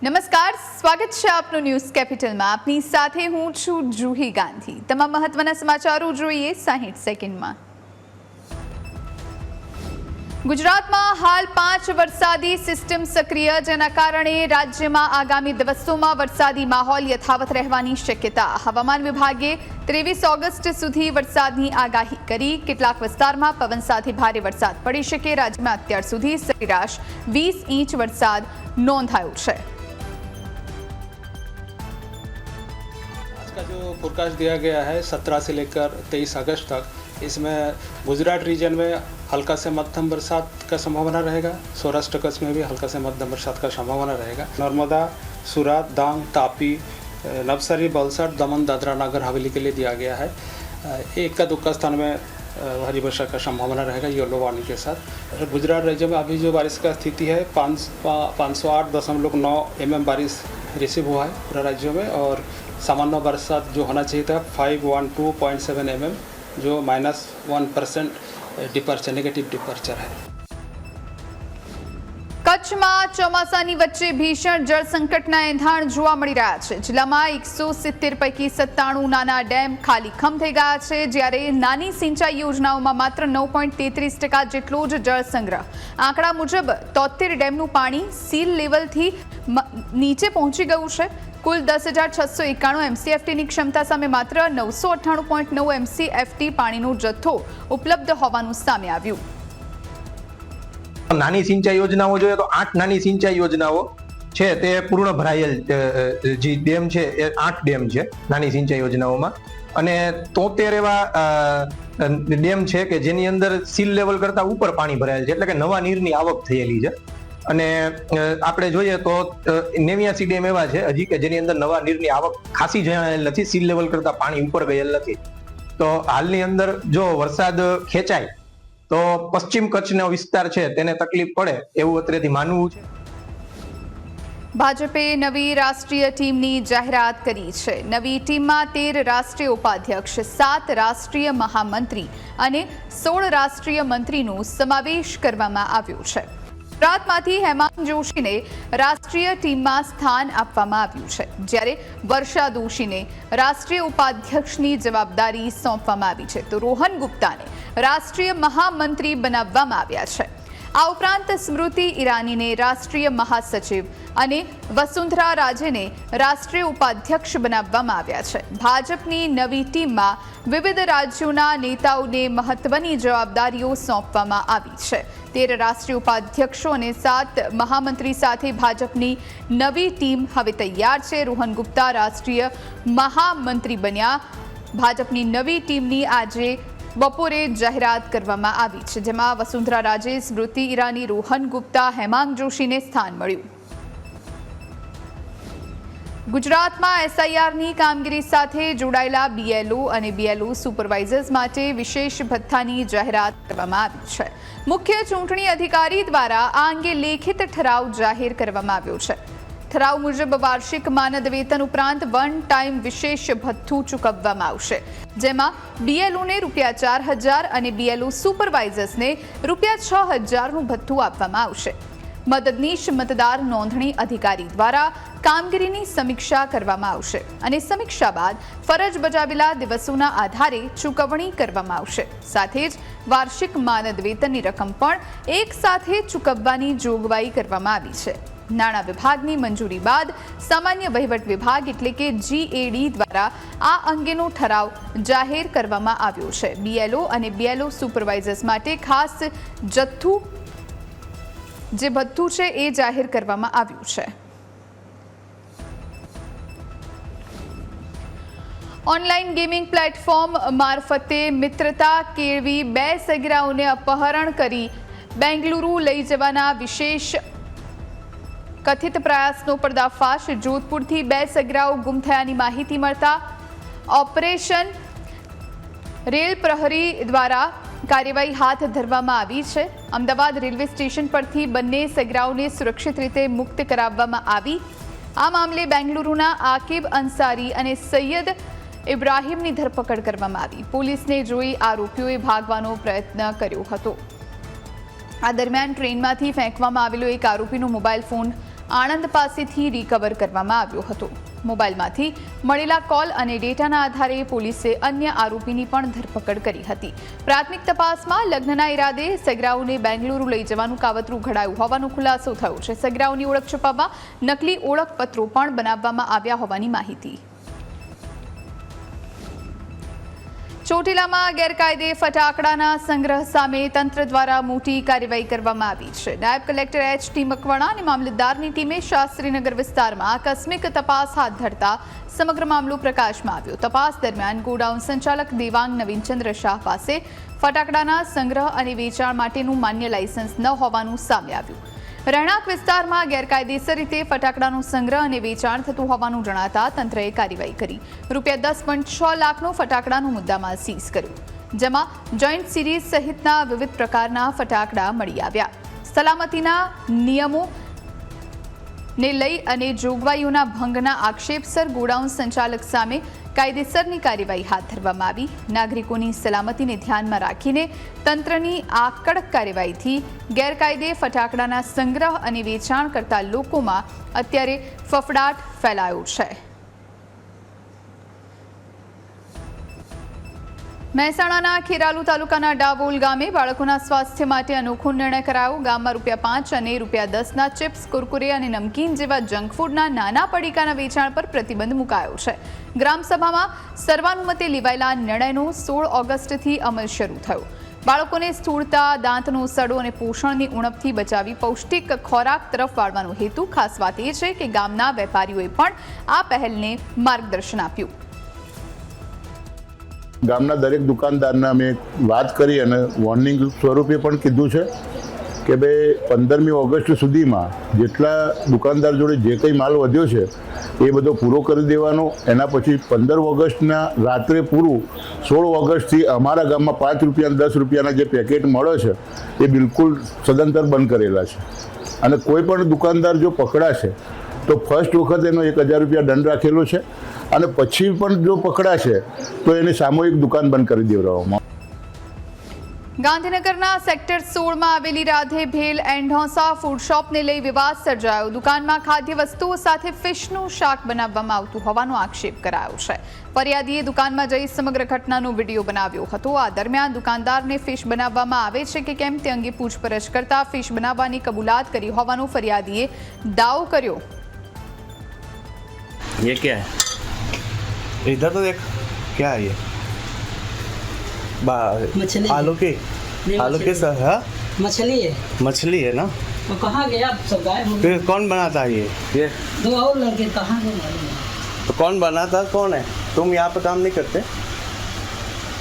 નમસ્કાર, સ્વાગત છે આપનું ન્યૂઝ કેપિટલમાં. આપની સાથે હું છું જુહી ગાંધી. તમામ મહત્વના સમાચારો જોઈએ 60 સેકન્ડમાં. ગુજરાતમાં હાલ 5 વરસાદી સિસ્ટમ સક્રિય, જેના કારણે રાજ્યમાં આગામી દિવસોમાં વરસાદી માહોલ યથાવત રહેવાની શક્યતા. હવામાન વિભાગે 23 ઓગસ્ટ સુધી વરસાદની આગાહી કરી. કેટલાક વિસ્તારમાં પવન સાથે ભારે વરસાદ પડી શકે. રાજ્યમાં અત્યાર સુધી સરેરાશ 20 ઇંચ વરસાદ નોંધાયો છે. का जो फोरकास्ट दिया गया है 17 से लेकर 23 अगस्त तक, इसमें गुजरात रीजन में हल्का से मध्यम बरसात का संभावना रहेगा. सौराष्ट्र कच्छ में भी हल्का से मध्यम बरसात का संभावना रहेगा. नर्मदा, सूरत, डांग, तापी, नवसारी, वलसाड, दमन, दादरा नगर हवेली के लिए दिया गया है. एक का दुक्का स्थान में भारी वर्षा का संभावना रहेगा येलो वार्निंग के साथ. गुजरात राज्य में अभी जो बारिश का स्थिति है 508.9 mm बारिश रिसीव हुआ है पूरा राज्यों में, और सामान्य बरसात जो होना चाहिए था 512.7 mm, जो -1% डिपर्चर, नेगेटिव डिपर्चर है. કચ્છમાં ચોમાસાની વચ્ચે ભીષણ જળ સંકટના એંધાણ જોવા મળી રહ્યા છે. જિલ્લામાં 170 પૈકી 97 નાના ડેમ ખાલીખમ થઈ ગયા છે, જ્યારે નાની સિંચાઈ યોજનાઓમાં માત્ર 9.33% જેટલો જ જળ સંગ્રહ. આંકડા મુજબ 73 ડેમનું પાણી સીલ લેવલથી નીચે પહોંચી ગયું છે. કુલ 10,691 MCFTની ક્ષમતા સામે માત્ર 998.9 MCFT પાણીનો જથ્થો ઉપલબ્ધ હોવાનું સામે આવ્યું. નાની સિંચાઈ યોજનાઓ જોઈએ તો 8 નાની સિંચાઈ યોજનાઓ છે તે પૂર્ણ ભરાયેલ જે ડેમ છે એ 8 ડેમ છે નાની સિંચાઈ યોજનાઓમાં, અને 73 એવા ડેમ છે કે જેની અંદર સીલ લેવલ કરતા ઉપર પાણી ભરાયેલ છે, એટલે કે નવા નીરની આવક થયેલી છે. અને આપણે જોઈએ તો 89 ડેમ એવા છે હજી કે જેની અંદર નવા નીરની આવક ખાસી જણાયેલ નથી, સીલ લેવલ કરતા પાણી ઉપર ગયેલ નથી. તો હાલની અંદર જો વરસાદ ખેંચાય તો પશ્ચિમ કચ્છનો વિસ્તાર છે તેને તકલીફ પડે એવું અત્રેથી માનવું છે. ભાજપે નવી રાષ્ટ્રીય ટીમની જાહેરાત કરી છે. નવી ટીમમાં 13 રાષ્ટ્રીય ઉપાધ્યક્ષ, 7 રાષ્ટ્રીય મહામંત્રી અને 16 રાષ્ટ્રીય મંત્રીનો સમાવેશ કરવામાં આવ્યો છે. ગુજરાતમાંથી હેમાંગ જોશીને રાષ્ટ્રીય ટીમમાં સ્થાન આપવામાં આવ્યું છે, જ્યારે વર્ષા દોશીને રાષ્ટ્રીય ઉપાધ્યક્ષની જવાબદારી સોંપવામાં આવી છે, તો રોહન ગુપ્તાને રાષ્ટ્રીય મહામંત્રી બનાવવામાં આવ્યા છે. આ ઉપરાંત સ્મૃતિ ઈરાનીને રાષ્ટ્રીય મહાસચિવ અને વસુંધરા રાજેને રાષ્ટ્રીય ઉપાધ્યક્ષ બનાવવામાં આવ્યા છે. ભાજપની નવી ટીમમાં વિવિધ રાજ્યોના નેતાઓને મહત્વની જવાબદારીઓ સોંપવામાં આવી છે. 13 રાષ્ટ્રીય ઉપાધ્યક્ષો અને 7 મહામંત્રી સાથે ભાજપની નવી ટીમ હવે તૈયાર છે. રોહન ગુપ્તા રાષ્ટ્રીય મહામંત્રી બન્યા. ભાજપની નવી ટીમની આજે બપોરે જાહેરાત કરવામાં આવી છે, જેમાં વસુંધરા રાજે, સ્મૃતિ ઈરાની, રોહન ગુપ્તા, હેમાંગ જોશીને સ્થાન મળ્યું. ગુજરાતમાં SIRની કામગીરી સાથે જોડાયેલા BLO અને BLO સુપરવાઇઝર્સ માટે વિશેષ ભથ્થાની જાહેરાત કરવામાં આવી છે. મુખ્ય ચૂંટણી અધિકારી દ્વારા આ અંગે લેખિત ઠરાવ જાહેર કરવામાં આવ્યો છે. ઠરાવ મુજબ વાર્ષિક માનદ વેતન ઉપરાંત વન ટાઈમ વિશેષ ભથ્થું ચૂકવવામાં આવશે, જેમાં BLOને ₹4,000 અને BLO સુપરવાઇઝર્સને ₹6,000નું ભથ્થું આપવામાં આવશે. મદદનીશ મતદાર નોંધણી અધિકારી દ્વારા કામગીરીની સમીક્ષા કરવામાં આવશે અને સમીક્ષા બાદ ફરજ બજાવેલા દિવસોના આધારે ચૂકવણી કરવામાં આવશે. સાથે જ વાર્ષિક માનદ વેતનની રકમ પણ એક સાથે ચૂકવવાની જોગવાઈ કરવામાં આવી છે. નાણાં વિભાગની મંજૂરી બાદ સામાન્ય વહીવટ વિભાગ એટલે કે GAD દ્વારા આ અંગેનો ઠરાવ જાહેર કરવામાં આવ્યો છે. BLO અને BLO સુપરવાઇઝર્સ માટે ખાસ જે ભથ્થું છે એ જાહેર કરવામાં આવ્યું છે. ઓનલાઈન ગેમિંગ પ્લેટફોર્મ મારફતે મિત્રતા કેળવી 2 સગીરાઓને અપહરણ કરી બેંગલુરુ લઈ જવાના વિશેષ કથિત પ્રયાસનો પર્દાફાશ. જોધપુરથી 2 સગીરાઓ ગુમ થયાની માહિતી મળતા ઓપરેશન રેલ પ્રહરી દ્વારા કાર્યવાહી હાથ ધરવામાં આવી છે. અમદાવાદ રેલવે સ્ટેશન પરથી બંને સગીરાઓને સુરક્ષિત રીતે મુક્ત કરાવવામાં આવી. આ મામલે બેંગલુરુના આકિબ અંસારી અને સૈયદ ઇબ્રાહીમની ધરપકડ કરવામાં આવી. પોલીસને જોઈ આરોપીઓએ ભાગવાનો પ્રયત્ન કર્યો હતો. આ દરમિયાન ટ્રેનમાંથી ફેંકવામાં આવેલો એક આરોપીનો મોબાઈલ ફોન આણંદ પાસેથી રિકવર કરવામાં આવ્યો હતો. મોબાઈલમાંથી મળેલા કોલ અને ડેટાના આધારે પોલીસે અન્ય આરોપીની પણ ધરપકડ કરી હતી. પ્રાથમિક તપાસમાં લગ્નના ઈરાદે સગરાઓને બેંગલુરુ લઈ જવાનું કાવતરું ઘડાયું હોવાનો ખુલાસો થયો છે. સગરાઓની ઓળખ છુપાવવા નકલી ઓળખપત્રો પણ બનાવવામાં આવ્યા હોવાની માહિતી. ચોટીલામાં ગેરકાયદે ફટાકડાના સંગ્રહ સામે તંત્ર દ્વારા મોટી કાર્યવાહી કરવામાં આવી છે. નાયબ કલેક્ટર H.T. મકવાણા અને મામલતદારની ટીમે શાસ્ત્રીનગર વિસ્તારમાં આકસ્મિક તપાસ હાથ ધરતા સમગ્ર મામલો પ્રકાશમાં આવ્યો. તપાસ દરમિયાન ગોડાઉન સંચાલક દેવાંગ નવીનચંદ્ર શાહ પાસે ફટાકડાના સંગ્રહ અને વેચાણ માટેનું માન્ય લાયસન્સ ન હોવાનું સામે આવ્યું. રહેણાંક વિસ્તારમાં ગેરકાયદેસર રીતે ફટાકડાનો સંગ્રહ અને વેચાણ થતું હોવાનું જણાતા તંત્રએ કાર્યવાહી કરી. ₹10.6 લાખનો ફટાકડાનો મુદ્દામાલ સીઝ કર્યો, જેમાં જોઈન્ટ સિરીઝ સહિતના વિવિધ પ્રકારના ફટાકડા મળી આવ્યા. સલામતીના નિયમો ને લઈ અને જોગવાઈઓના ભંગના આક્ષેપસર ગોડાઉન સંચાલક સામે કાયદેસરની કાર્યવાહી હાથ ધરવામાં આવી. નાગરિકોની સલામતીને ધ્યાનમાં રાખીને તંત્રની આ કડક કાર્યવાહીથી ગેરકાયદે ફટાકડાના સંગ્રહ અને વેચાણ કરતા લોકોમાં અત્યારે ફફડાટ ફેલાયો છે. મહેસાણાના ખેરાલુ તાલુકાના ડાબોલ ગામે બાળકોના સ્વાસ્થ્ય માટે અનોખો નિર્ણય કરાયો. ગામમાં ₹5 અને ₹10ના ચિપ્સ, કુરકુરે અને નમકીન જેવા જંક ફૂડના નાના પડીકાના વેચાણ પર પ્રતિબંધ મુકાયો છે. ગ્રામસભામાં સર્વાનુમતે લેવાયેલા નિર્ણયનો 16 ઓગસ્ટથી અમલ શરૂ થયો. બાળકોને સ્થૂળતા, દાંતનો સડો અને પોષણની ઉણપથી બચાવી પૌષ્ટિક ખોરાક તરફ વાળવાનો હેતુ. ખાસ વાત એ છે કે ગામના વેપારીઓએ પણ આ પહેલને માર્ગદર્શન આપ્યું. ગામના દરેક દુકાનદારને અમે વાત કરી અને વોર્નિંગ સ્વરૂપે પણ કીધું છે કે ભાઈ 15મી ઓગસ્ટ સુધીમાં જેટલા દુકાનદાર જોડે જે કંઈ માલ વધ્યો છે એ બધો પૂરો કરી દેવાનો. એના પછી 15 ઓગસ્ટના રાત્રે પૂરું 16 ઓગસ્ટથી અમારા ગામમાં ₹5 અને ₹10ના જે પેકેટ મળે છે એ બિલકુલ સદંતર બંધ કરેલા છે. અને કોઈ પણ દુકાનદાર જો પકડાશે તો ફર્સ્ટ વખત એનો ₹1000 દંડ રાખેલો છે અને પછી પણ જો પકડાશે તો એની સામૂહિક દુકાન બંધ કરી દેવામાં. ગાંધીનગરના સેક્ટર 16માં આવેલી રાધે ભેલ એન્ડ ઢોસા ફૂડ શોપને લઈ વિવાદ સર્જાયો. દુકાનમાં ખાદ્ય વસ્તુઓ સાથે ફિશનું શાક બનાવવામાં આવતું હોવાનો આક્ષેપ કરાયો છે. ફરિયાદીએ દુકાનમાં જઈ સમગ્ર ઘટનાનો વિડીયો બનાવ્યો હતો. આ દરમિયાન દુકાનદારને ફિશ બનાવવામાં આવે છે કે કેમ તે અંગે પૂછપરછ કરતા ફિશ બનાવવાની કબૂલાત કરી હોવાનો ફરિયાદીએ દાવો કર્યો. ये क्या है? इधर तो देख, क्या है ये? मछली आलू की नहीं, आलू के सर हाँ मछली है। मछली है ना? वो कहाँ गया सब गायब हो गए। फिर कौन बनाता है ये 2 और लड़के कहाँ गए मालूम नहीं। तो कौन बनाता कौन है? तुम यहाँ पे काम नहीं करते?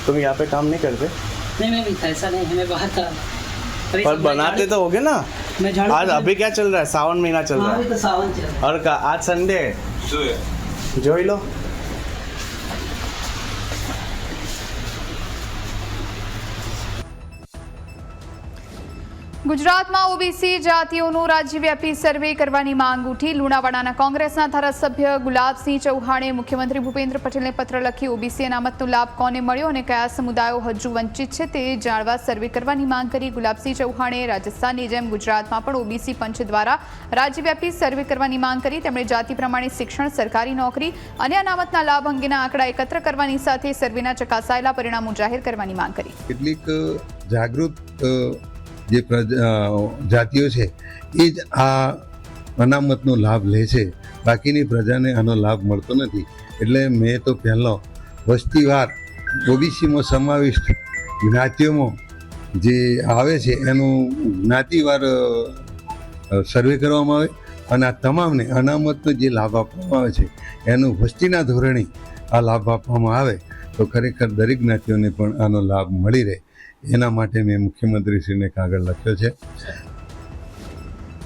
तुम यहाँ पे काम नहीं करते? नहीं मैं भी ऐसा नहीं, हमें बाहर का पर बनाते तो होगे ना. मैं झाड़ू आज अभी क्या चल रहा है? सावन महीना चल रहा अभी है तो सावन चल रहा है। और आज संडे है. જોઈ લો. ગુજરાતમાં ઓબીસી જાતિઓનો રાજ્યવ્યાપી સર્વે કરવાની માંગ ઉઠી. લુણાવાડાના કોંગ્રેસના ધારાસભ્ય ગુલાબસિંહ ચૌહાણે મુખ્યમંત્રી ભૂપેન્દ્ર પટેલને પત્ર લખી ઓબીસી અનામતનો લાભ કોને મળ્યો અને કયા સમુદાયો હજુ વંચિત છે તે જાણવા સર્વે કરવાની માંગ કરી. ગુલાબસિંહ ચૌહાણે રાજસ્થાનની જેમ ગુજરાતમાં પણ ઓબીસી પંચ દ્વારા રાજ્યવ્યાપી સર્વે કરવાની માંગ કરી. તેમણે જાતિ પ્રમાણે શિક્ષણ, સરકારી નોકરી અને અનામતના લાભ અંગેના આંકડા એકત્ર કરવાની સાથે સર્વેના ચકાસાયેલા પરિણામો જાહેર કરવાની માંગ કરી. કેટલીક જાગૃત જે જાતિઓ છે એ જ આ અનામતનો લાભ લે છે, બાકીની પ્રજાને આનો લાભ મળતો નથી. એટલે મેં તો પહેલો વસ્તીવાર ઓબીસીમાં સમાવિષ્ટ જ્ઞાતિઓમાં જે આવે છે એનું જ્ઞાતિવાર સર્વે કરવામાં આવે અને આ તમામને અનામતનો જે લાભ આપવામાં આવે છે એનું વસ્તીના ધોરણે આ લાભ આપવામાં આવે તો ખરેખર દરેક જ્ઞાતિઓને પણ આનો લાભ મળી રહે. એના માટે મેં મુખ્યમંત્રીશ્રીને કાગળ લખ્યો છે.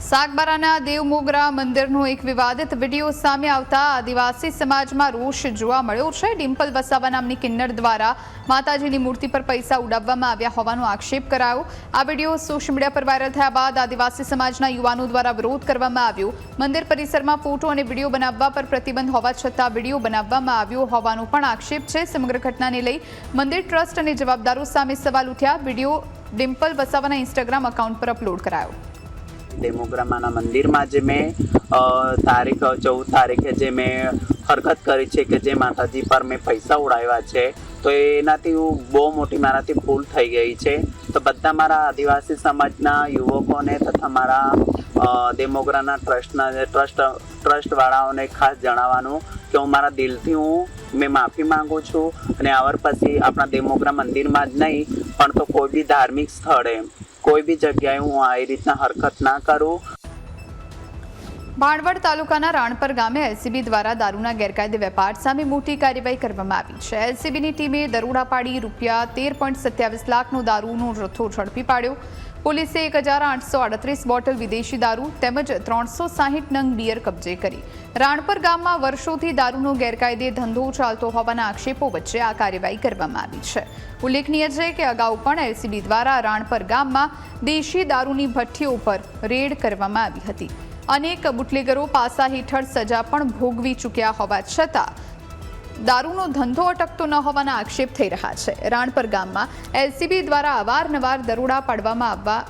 સાગબારાના દેવમોગરા મંદિરનો એક વિવાદિત વિડીયો સામે આવતા આદિવાસી સમાજમાં રોષ જોવા મળ્યો છે. ડિમ્પલ વસાવા નામની કિન્નર દ્વારા માતાજીની મૂર્તિ પર પૈસા ઉડાવવામાં આવ્યા હોવાનો આક્ષેપ કરાયો. આ વિડીયો સોશિયલ મીડિયા પર વાયરલ થયા બાદ આદિવાસી સમાજના યુવાનો દ્વારા વિરોધ કરવામાં આવ્યો. મંદિર પરિસરમાં ફોટો અને વિડીયો બનાવવા પર પ્રતિબંધ હોવા છતાં વિડીયો બનાવવામાં આવ્યો હોવાનો પણ આક્ષેપ છે. સમગ્ર ઘટનાને લઈ મંદિર ટ્રસ્ટ અને જવાબદારો સામે સવાલ ઉઠ્યા. વિડીયો ડિમ્પલ વસાવાના ઇન્સ્ટાગ્રામ એકાઉન્ટ પર અપલોડ કરાયો. ડેમોગ્રામાના મંદિરમાં જે મેં તારીખ 14 તારીખે જે મેં હરકત કરી છે કે જે માતાજી પર મેં પૈસા ઉડાવ્યા છે, તો એનાથી હું બહુ મોટી મારાથી ભૂલ થઈ ગઈ છે. તો બધા મારા આદિવાસી સમાજના યુવકોને તથા મારા ડેમોગ્રાના ટ્રસ્ટવાળાઓને ખાસ જણાવવાનું કે હું મારા દિલથી મેં માફી માંગુ છું, અને આવર પછી આપણા ડેમોગ્રા મંદિરમાં જ નહીં પણ તો કોઈ બી ધાર્મિક સ્થળે કોઈ બી જગ્યાએ હું આ રીતના હરકત ના કરું. ભાણવડ તાલુકાના રાણપર ગામે એલસીબી દ્વારા દારૂના ગેરકાયદે વેપાર સામે મોટી કાર્યવાહી કરવામાં આવી છે. એલસીબીની ટીમે દરોડા પાડી રૂપિયા 13.27 લાખનો દારૂનો જથ્થો ઝડપી પાડ્યો. પોલીસે 1838 બોટલ વિદેશી દારૂ તેમજ 360 નંગ બિયર કબજે કરી. રાણપર ગામમાં વર્ષોથી દારૂનો ગેરકાયદે ધંધો ચાલતો હોવાના આક્ષેપો વચ્ચે આ કાર્યવાહી કરવામાં આવી છે. ઉલ્લેખનીય છે કે અગાઉ પણ એલસીબી દ્વારા રાણપર ગામમાં દેશી દારૂની ભઠ્ઠીઓ પર રેડ કરવામાં આવી હતી. અનેક બુટલેગરો પાસા હેઠળ સજા પણ ભોગવી ચૂક્યા હોવા છતાં દારૂનો ધંધો અટકતો ન હોવાના આક્ષેપ થઈ રહ્યા છે. રાણપર ગામમાં એલસીબી દ્વારા અવારનવાર દરોડા પાડવામાં આવવા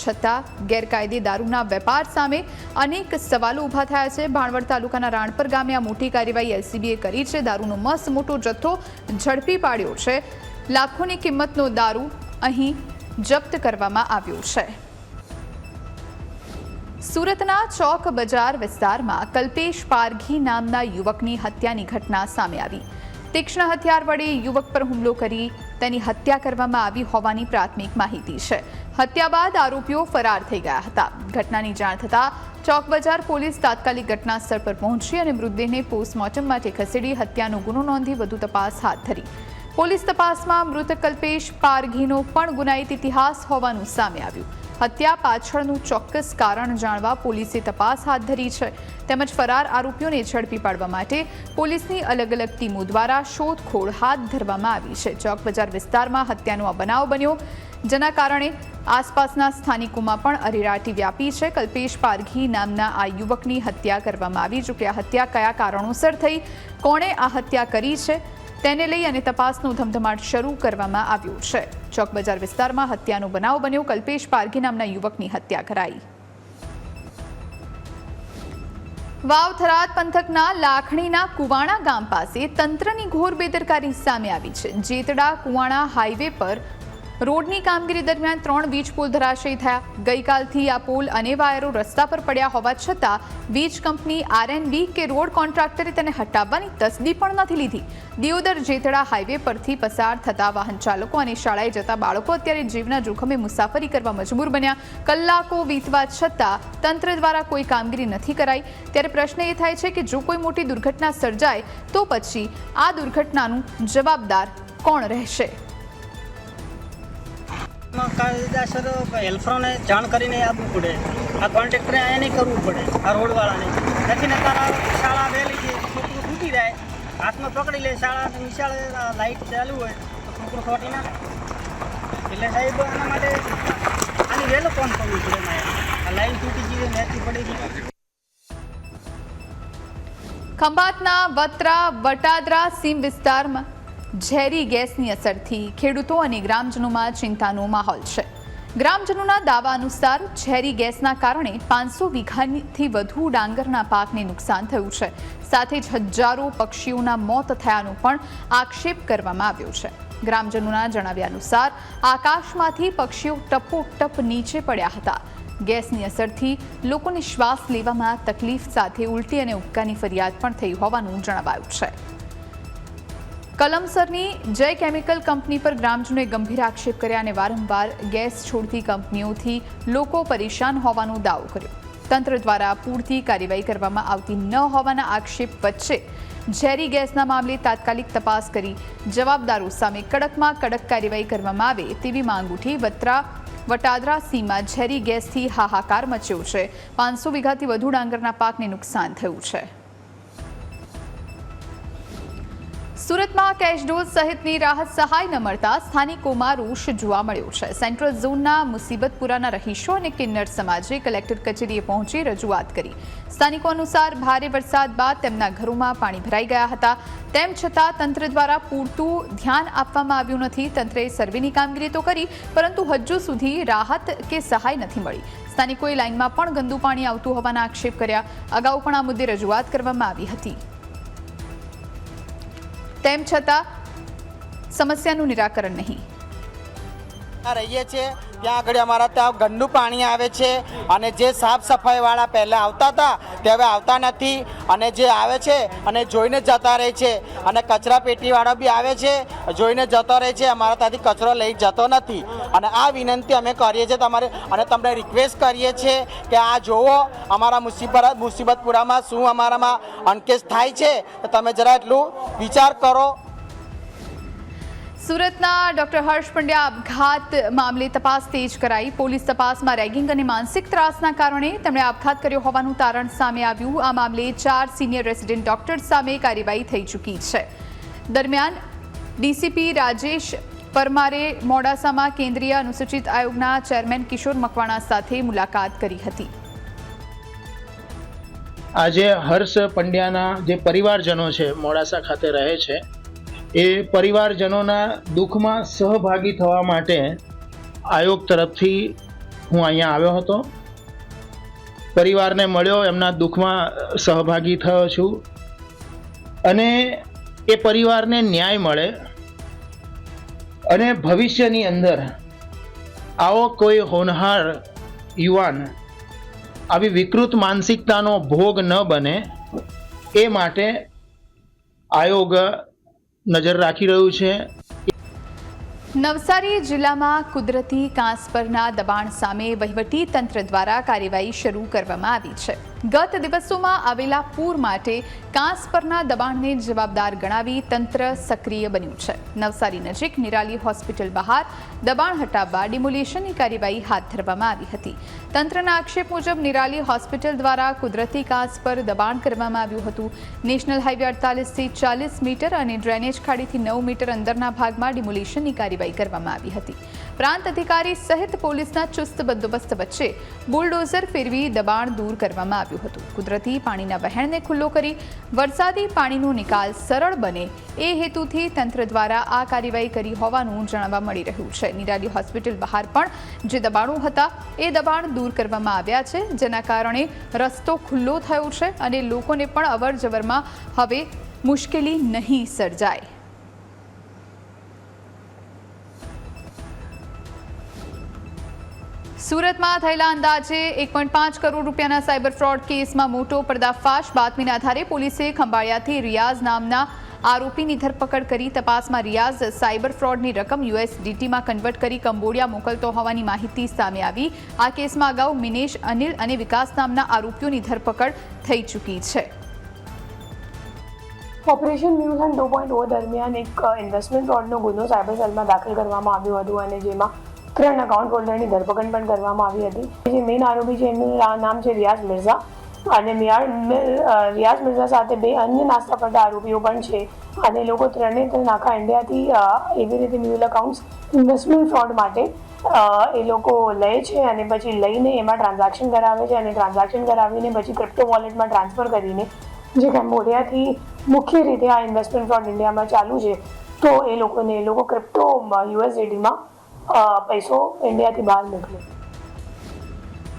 છતાં ગેરકાયદે દારૂના વેપાર સામે અનેક સવાલો ઊભા થયા છે. ભાણવડ તાલુકાના રાણપર ગામે આ મોટી કાર્યવાહી એલસીબીએ કરી છે. દારૂનો મસ્ત મોટો જથ્થો ઝડપી પાડ્યો છે. લાખોની કિંમતનો દારૂ અહીં જપ્ત કરવામાં આવ્યો છે. સુરતના ચોક બજાર વિસ્તારમાં કલ્પેશ પારઘી નામના યુવકની હત્યાની ઘટના સામે આવી. તીક્ષ્ણ હથિયાર વડે યુવક પર હુમલો કરી તેની હત્યા કરવામાં આવી હોવાની પ્રાથમિક માહિતી છે. હત્યા બાદ આરોપીઓ ફરાર થઈ ગયા હતા. ઘટનાની જાણ થતાં ચોક બજાર પોલીસ તાત્કાલિક ઘટના સ્થળ પર પહોંચી અને મૃતદેહને પોસ્ટમોર્ટમ માટે ખસેડી હત્યાનો ગુનો નોંધી વધુ તપાસ હાથ ધરી. પોલીસ તપાસમાં મૃત કલ્પેશ પારઘીનો પણ ગુનાહિત ઇતિહાસ હોવાનું સામે આવ્યું. હત્યા પાછળનું ચોક્કસ કારણ જાણવા પોલીસે તપાસ હાથ ધરી છે. તેમજ ફરાર આરોપીઓને ઝડપી પાડવા માટે પોલીસની અલગ અલગ ટીમો દ્વારા શોધખોળ હાથ ધરવામાં આવી છે. ચોક બજાર વિસ્તારમાં હત્યાનો આ બનાવ બન્યો, જેના કારણે આસપાસના સ્થાનિકોમાં પણ અરેરાટી વ્યાપી છે. કલ્પેશ પારઘી નામના આ યુવકની હત્યા કરવામાં આવી. જોકે આ હત્યા કયા કારણોસર થઈ, કોણે આ હત્યા કરી છે તેને લઈ અને તપાસનો ધમધમાટ શરૂ કરવામાં આવ્યો છે. ચોક બજાર વિસ્તારમાં હત્યાનો બનાવ બન્યો. કલ્પેશ પારઘી નામના યુવકની હત્યા કરાઈ. વાવ થરાદ પંથકના લાખણીના કુવાણા ગામ પાસે તંત્રની ઘોર બેદરકારી સામે આવી છે. જેતડા કુવાણા હાઈવે પર રોડની કામગીરી દરમિયાન 3 વીજ પોલ ધરાશયી થયા. ગઈકાલથી આ પોલ અને વાયરો રસ્તા પર પડ્યા હોવા છતાં વીજ કંપની આરએનબી કે રોડ કોન્ટ્રાક્ટરે તેને હટાવવાની તસદી પણ નથી લીધી. દિયોદર જેતડા હાઈવે પરથી પસાર થતા વાહન ચાલકો અને શાળાએ જતા બાળકો અત્યારે જીવના જોખમે મુસાફરી કરવા મજબૂર બન્યા. કલાકો વીતવા છતાં તંત્ર દ્વારા કોઈ કામગીરી નથી કરાઈ. ત્યારે પ્રશ્ન એ થાય છે કે જો કોઈ મોટી દુર્ઘટના સર્જાય તો પછી આ દુર્ઘટનાનું જવાબદાર કોણ રહેશે? કાયદેસર હેલ્પરોને જાણ કરીને આપવું પડે. આ કોન્ટ્રાક્ટરે અહીંયા નહીં કરવું પડે, આ રોડવાળાને નથી ને તારા શાળા વહેલી છે, છોકરું તૂટી જાય, હાથમાં પકડી લે, શાળા નિશાળે લાઇટ ચાલુ હોય તો છોકરું ખોટી ના થાય. એટલે સાહેબ આના માટે આની વહેલું કામ કરવું પડે. આ લાઈન તૂટી ગઈ, મેથી પડી ગઈ. ખંભાતના વત્રા વટાદરા સીમ વિસ્તારમાં ઝેરી ગેસની અસરથી ખેડૂતો અને ગ્રામજનોમાં ચિંતાનો માહોલ છે. ગ્રામજનોના દાવા અનુસાર ઝેરી ગેસના કારણે 500 વીઘાથી વધુ ડાંગરના પાકને નુકસાન થયું છે. સાથે જ હજારો પક્ષીઓના મોત થયાનો પણ આક્ષેપ કરવામાં આવ્યો છે. ગ્રામજનોના જણાવ્યા અનુસાર આકાશમાંથી પક્ષીઓ ટપોટપ નીચે પડ્યા હતા. ગેસની અસરથી લોકોને શ્વાસ લેવામાં તકલીફ સાથે ઉલટી અને ઉબકાની ફરિયાદ પણ થઈ હોવાનું જણાવાયું છે. કલમસરની જય કેમિકલ કંપની પર ગ્રામજનોએ ગંભીર આક્ષેપ કર્યા અને વારંવાર ગેસ છોડતી કંપનીઓથી લોકો પરેશાન હોવાનો દાવો કર્યો. તંત્ર દ્વારા પૂરતી કાર્યવાહી કરવામાં આવતી ન હોવાના આક્ષેપ વચ્ચે ઝેરી ગેસના મામલે તાત્કાલિક તપાસ કરી જવાબદારો સામે કડકમાં કડક કાર્યવાહી કરવામાં આવે તેવી માંગ ઉઠી. વટાદરા સીમમાં ઝેરી ગેસથી હાહાકાર મચ્યો છે. 500 વીઘાથી વધુ ડાંગરના પાકને નુકસાન થયું છે. સુરતમાં કેશડોલ સહિતની રાહત સહાય ન મળતા સ્થાનિકોમાં રોષ જોવા મળ્યો છે. સેન્ટ્રલ ઝોનના મુસીબતપુરાના રહીશો અને કિન્નર સમાજે કલેક્ટર કચેરીએ પહોંચી રજૂઆત કરી. સ્થાનિકો અનુસાર ભારે વરસાદ બાદ તેમના ઘરોમાં પાણી ભરાઈ ગયા હતા. તેમ છતાં તંત્ર દ્વારા પૂરતું ધ્યાન આપવામાં આવ્યું નથી. તંત્રએ સર્વેની કામગીરી તો કરી, પરંતુ હજુ સુધી રાહત કે સહાય નથી મળી. સ્થાનિકોએ લાઇનમાં પણ ગંદુ પાણી આવતું હોવાના આક્ષેપ કર્યા. અગાઉ પણ આ મુદ્દે રજૂઆત કરવામાં આવી હતી. તેમ છતાં સમસ્યાનું નિરાકરણ નહીં. રહીએ છીએ ત્યાં આગળ અમારા ત્યાં ગંદુ પાણી આવે છે અને જે સાફ સફાઈવાળા પહેલાં આવતા હતા તે હવે આવતા નથી અને જે આવે છે અને જોઈને જતા રહે છે અને કચરા પેટીવાળા બી આવે છે જોઈને જતો રહે છે. અમારા ત્યાંથી કચરો લઈ જતો નથી અને આ વિનંતી અમે કરીએ છીએ તમારે અને તમને રિક્વેસ્ટ કરીએ છીએ કે આ જોવો અમારા મુસીબતપુરામાં શું અમારામાં અનકેસ થાય છે તો તમે જરા એટલું વિચાર કરો. સુરતના ડોક્ટર હર્ષ પંડ્યા આપઘાત મામલે તપાસ તેજ કરાઈ. પોલીસ તપાસમાં રેગિંગ અને માનસિક ત્રાસના કારણે તેમણે આપઘાત કર્યો હોવાનું તારણ સામે આવ્યું. આ મામલે 4 સિનિયર રેસિડેન્ટ ડોક્ટર સામે કાર્યવાહી થઈ ચૂકી છે. દરમિયાન ડીસીપી રાજેશ પરમારે મોડાસામાં કેન્દ્રીય અનુસૂચિત આયોગના ચેરમેન કિશોર મકવાણા સાથે મુલાકાત કરી હતી. આજે હર્ષ પંડ્યાના જે પરિવારજનો છે મોડાસા ખાતે રહે છે એ પરિવારજનોના દુઃખમાં સહભાગી થવા માટે આયોગ તરફથી હું અહીંયા આવ્યો હતો. પરિવારને મળ્યો, એમના દુઃખમાં સહભાગી થયો છું અને એ પરિવારને ન્યાય મળે અને ભવિષ્યની અંદર આવો કોઈ હોનહાર યુવાન આવી વિકૃત માનસિકતાનો ભોગ ન બને એ માટે આયોગ નજર રાખી રહ્યું છે. નવસારી જિલ્લામાં કુદરતી કાંસ પરના દબાણ સામે વહીવટી તંત્ર દ્વારા કાર્યવાહી શરૂ કરવામાં આવી છે. ગત દિવસોમાં આવેલા પૂર માટે કાંસ પરના દબાણને જવાબદાર ગણાવી તંત્ર સક્રિય બન્યું છે. નવસારી નજીક નિરાલી હોસ્પિટલ બહાર દબાણ હટાવવા ડિમોલિશનની કાર્યવાહી હાથ ધરવામાં આવી હતી. તંત્રના આક્ષેપ મુજબ નિરાલી હોસ્પિટલ દ્વારા કુદરતી કાંસ પર દબાણ કરવામાં આવ્યું હતું. નેશનલ હાઈવે 48 થી 40 મીટર અને ડ્રેનેજ ખાડીથી 9 મીટર અંદરના ભાગમાં ડિમોલિશનની કાર્યવાહી કરવામાં આવી હતી. પ્રાંત અધિકારી સહિત પોલીસના ચુસ્ત બંદોબસ્ત વચ્ચે બુલડોઝર ફેરવી દબાણ દૂર કરવામાં આવ્યું હતું. કુદરતી પાણીના વહેણને ખુલ્લો કરી વરસાદી પાણીનો નિકાલ સરળ બને એ હેતુથી તંત્ર દ્વારા આ કાર્યવાહી કરી હોવાનું જાણવા મળી રહ્યું છે. નિરાલી હોસ્પિટલ બહાર પણ જે દબાણો હતા એ દબાણ દૂર કરવામાં આવ્યા છે, જેના કારણે રસ્તો ખુલ્લો થયો છે અને લોકોને પણ અવર જવરમાં હવે મુશ્કેલી નહીં સર્જાય. સુરતમાં થયેલા અંદાજે 1.5 કરોડ રૂપિયાના સાયબર ફ્રોડ કેસમાં મોટો પર્દાફાશ. બાતમીના આધારે પોલીસે ખંભાળિયાથી રિયાઝ નામના આરોપીની ધરપકડ કરી. તપાસમાં રિયાઝ સાયબર ફ્રોડની રકમ USDTમાં કન્વર્ટ કરી કંબોડિયા મોકલતો હોવાની માહિતી સામે આવી. આ કેસમાં અગાઉ મિનેશ, અનિલ અને વિકાસ નામના આરોપીઓની ધરપકડ થઈ ચૂકી છે. ઓપરેશન મ્યુઝન 2.0 દરમિયાન એક ઇન્વેસ્ટમેન્ટ ફ્રોડનો ગુનો સાયબર સેલમાં દાખલ કરવામાં આવ્યો હતો અને જેમાં 3 અકાઉન્ટ હોલ્ડરની ધરપકડ પણ કરવામાં આવી હતી. જે મેઇન આરોપી છે એમનું નામ છે રિયાઝ મિર્ઝા અને રિયાઝ મિર્ઝા સાથે 2 અન્ય નાસ્તા પડતા આરોપીઓ પણ છે અને લોકો 3 આખા ઇન્ડિયાથી એવી રીતે મ્યુલ અકાઉન્ટ્સ ઇન્વેસ્ટમેન્ટ ફ્રોડ માટે એ લોકો લે છે અને પછી લઈને એમાં ટ્રાન્ઝેક્શન કરાવે છે અને ટ્રાન્ઝેક્શન કરાવીને પછી ક્રિપ્ટો વોલેટમાં ટ્રાન્સફર કરીને જે કેમ્બોડિયાથી મુખ્ય રીતે આ ઇન્વેસ્ટમેન્ટ ફ્રોડ ઇન્ડિયામાં ચાલુ છે તો એ લોકો ક્રિપ્ટો USDTમાં પૈસો ઇન્ડિયાથી બહાર મોકલે.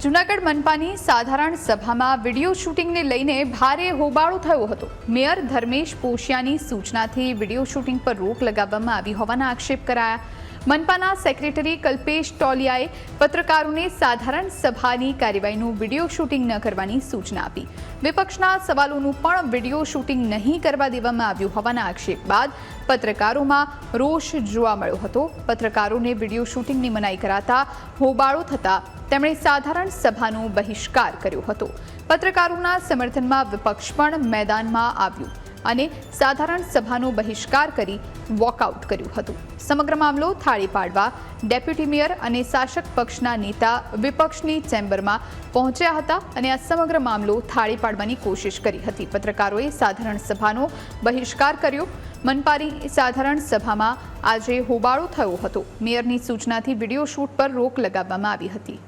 જૂનાગઢ મનપાની સાધારણ સભામાં વિડીયો શૂટિંગને લઈને ભારે હોબાળો થયો હતો. મેયર ધર્મેશ પોશિયાની સૂચનાથી વિડીયો શૂટિંગ પર રોક લગાવવામાં આવી હોવાના આક્ષેપ કરાયા. મનપાના સેક્રેટરી કલ્પેશ ટોલિયાએ પત્રકારોને સાધારણ સભાની કાર્યવાહીનું વિડીયો શૂટિંગ ન કરવાની સૂચના આપી. વિપક્ષના સવાલોનું પણ વિડીયો શૂટિંગ નહીં કરવા દેવામાં આવ્યું હોવાના આક્ષેપ બાદ પત્રકારોમાં રોષ જોવા મળ્યો હતો. પત્રકારોને વિડીયો શૂટિંગની મનાઈ કરાતા હોબાળો થતા તેમણે સાધારણ સભાનો બહિષ્કાર કર્યો હતો. પત્રકારોના સમર્થનમાં વિપક્ષ પણ મેદાનમાં આવ્યું અને સાધારણ સભાનો બહિષ્કાર કરી વોકઆઉટ કર્યું હતું. સમગ્ર મામલો થાળી પાડવા ડેપ્યુટી મેયર અને શાસક પક્ષના નેતા વિપક્ષની ચેમ્બરમાં પહોંચ્યા હતા અને આ સમગ્ર મામલો થાળી પાડવાની કોશિશ કરી હતી. પત્રકારોએ સાધારણ સભાનો બહિષ્કાર કર્યો. મનપાની સાધારણ સભામાં આજે હોબાળો થયો હતો. મેયરની સૂચનાથી વિડીયો શૂટ પર રોક લગાવવામાં આવી હતી.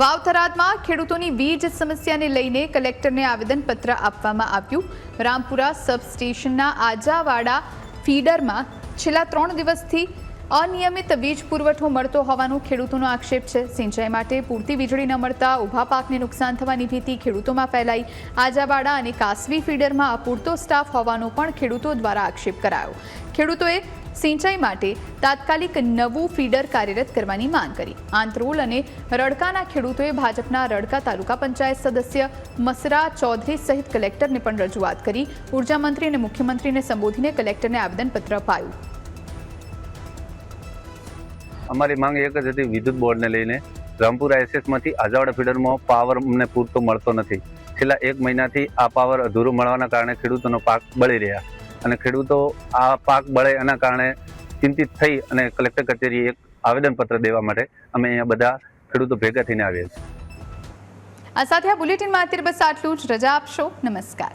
વાવ-થરાદમાં ખેડૂતોની વીજ સમસ્યાને લઈને કલેક્ટરને આવેદનપત્ર આપવામાં આવ્યું. રામપુરા સબસ્ટેશનના આજાવાડા ફીડરમાં છેલ્લા 3 દિવસથી અનિયમિત વીજ પુરવઠો મળતો હોવાનો ખેડૂતોનો આક્ષેપ છે. સિંચાઈ માટે પૂરતી વીજળી ન મળતા ઊભા પાકને નુકસાન થવાની ભીતિ ખેડૂતોમાં ફેલાઈ. આજાબાડા અને કાસવી ફીડરમાં અપૂરતો સ્ટાફ હોવાનો પણ ખેડૂતો દ્વારા આક્ષેપ કરાયો. ખેડૂતોએ સિંચાઈ માટે તાત્કાલિક નવું ફીડર કાર્યરત કરવાની માંગ કરી. આંતરોલ અને રડકાના ખેડૂતોએ ભાજપના રડકા તાલુકા પંચાયત સદસ્ય મસરા ચૌધરી સહિત કલેક્ટરને પણ રજૂઆત કરી. ઉર્જા મંત્રી અને મુખ્યમંત્રીને સંબોધીને કલેક્ટરને આવેદનપત્ર અપાયું. અમારી માંગ એક જ હતી, વિદ્યુત બોર્ડને લઈને રામપુરા એસએસમાંથી આજાવાડા ફીડરમાં પાવર અમને પૂરતો મળતો નથી. છેલ્લા 1 મહિનાથી આ પાવર અધૂરો મળવાના કારણે ખેડૂતોનો પાક બળી રહ્યા અને ખેડૂતો આ પાક બળે એના કારણે ચિંતિત થઈ અને કલેક્ટર કચેરીએ એક આવેદનપત્ર દેવા માટે અમે અહીંયા બધા ખેડૂતો ભેગા થઈને આવ્યા છીએ. આ સાથે આ બુલેટિનમાં અત્યારે બસ આટલું જ. રજા આપશો. નમસ્કાર.